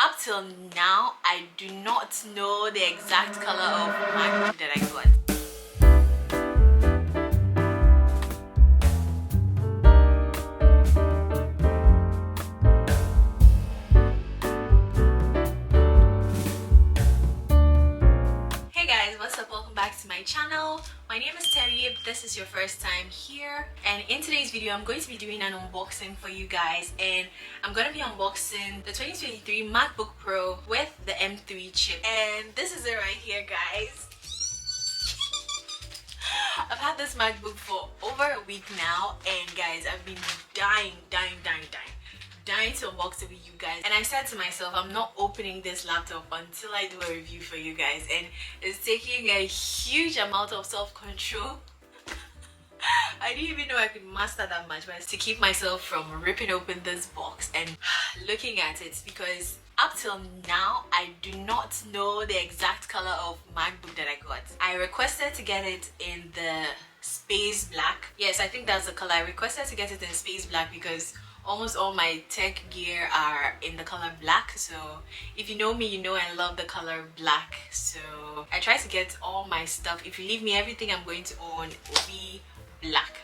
Up till now, I do not know the exact color of MacBook that I got. Hey guys, what's up? Welcome back to my channel. My name is Terry if this is your first time here, and in today's video I'm going to be doing an unboxing for you guys, and I'm going to be unboxing the 2023 MacBook Pro with the M3 chip, and this is it right here, guys. I've had this MacBook for over a week now, and guys, I've been dying to unbox it with you guys, and I said to myself, I'm not opening this laptop until I do a review for you guys, and it's taking a huge amount of self-control. I didn't even know I could master that much, but to keep myself from ripping open this box and looking at it, because up till now I do not know the exact color of MacBook that I got. I requested to get it in the space black. Yes, I think that's the color. I requested to get it in space black because almost all my tech gear are in the color black. So if you know me, you know I love the color black. So I try to get all my stuff. If you leave me, everything I'm going to own will be black.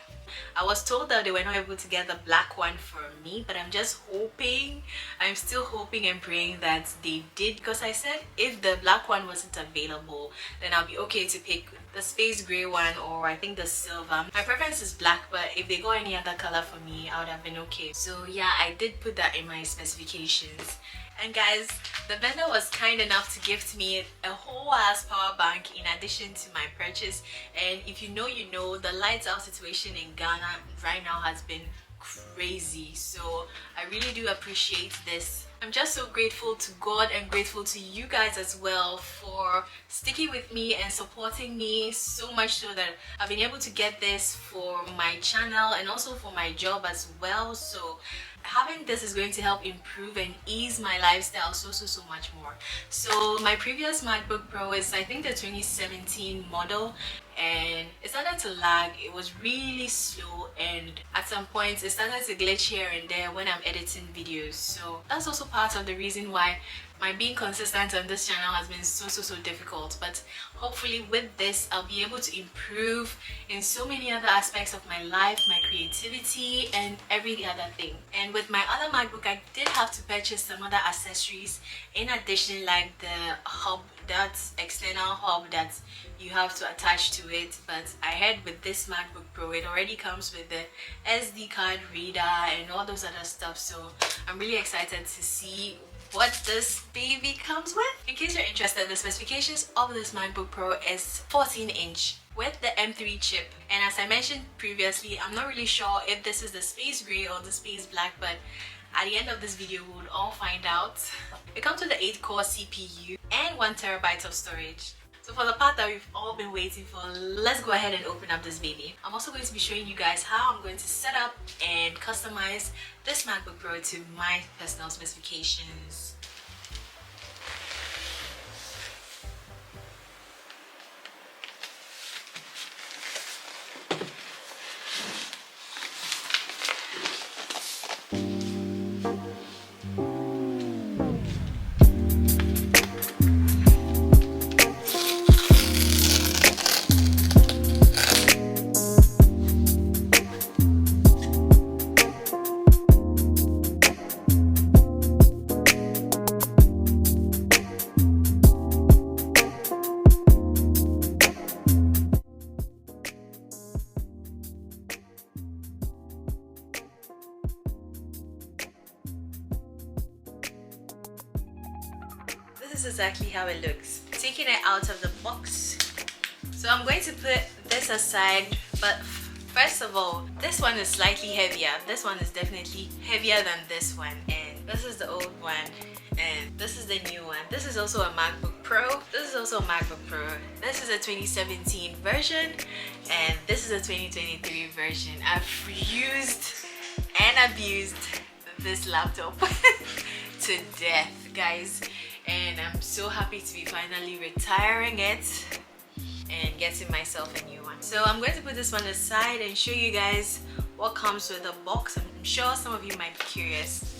I was told that they were not able to get the black one for me, but I'm just hoping, I'm still hoping and praying that they did, because I said if the black one wasn't available, then I'll be okay to pick the space gray one, or I think the silver. My preference is black, but if they got any other color for me, I would have been okay. So yeah, I did put that in my specifications. And guys, the vendor was kind enough to gift me a whole ass power bank in addition to my purchase. And if you know, you know, the lights out situation in Ghana right now has been crazy. So I really do appreciate this. I'm just so grateful to God and grateful to you guys as well for sticking with me and supporting me so much, so that I've been able to get this for my channel and also for my job as well. So having this is going to help improve and ease my lifestyle so much more. So my previous MacBook Pro is, I think, the 2017 model, and it started to lag. It was really slow, and at some points it started to glitch here and there when I'm editing videos. So that's also part of the reason why my being consistent on this channel has been so difficult. But hopefully with this I'll be able to improve in so many other aspects of my life, my creativity and every other thing. And with my other MacBook, I did have to purchase some other accessories in addition, like the hub, that external hub that you have to attach to it. But I heard with this MacBook Pro it already comes with the SD card reader and all those other stuff. So I'm really excited to see what this baby comes with. In case you're interested, the specifications of this MacBook Pro is 14-inch with the M3 chip, and as I mentioned previously, I'm not really sure if this is the space gray or the space black, but at the end of this video we'll all find out. It comes with the 8-core CPU and 1 TB of storage. So for the part that we've all been waiting for, let's go ahead and open up this baby. I'm also going to be showing you guys how I'm going to set up and customize this MacBook Pro to my personal specifications. This is exactly how it looks, taking it out of the box. So I'm going to put this aside, but first of all, this one is slightly heavier. This one is definitely heavier than this one, and this is the old one, and this is the new one. This is also a MacBook Pro. This is also a MacBook Pro. This is a 2017 version, and this is a 2023 version. I've used and abused this laptop to death, guys, and I'm so happy to be finally retiring it and getting myself a new one. So I'm going to put this one aside and show you guys what comes with the box. I'm sure some of you might be curious.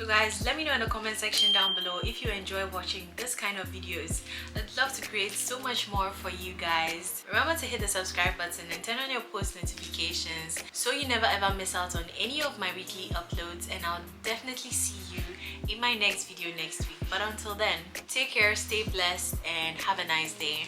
guys, let me know in the comment section down below if you enjoy watching this kind of videos. I'd love to create so much more for you guys. Remember to hit the subscribe button and turn on your post notifications so you never ever miss out on any of my weekly uploads, and I'll definitely see you in my next video next week. But until then, take care, stay blessed, and have a nice day.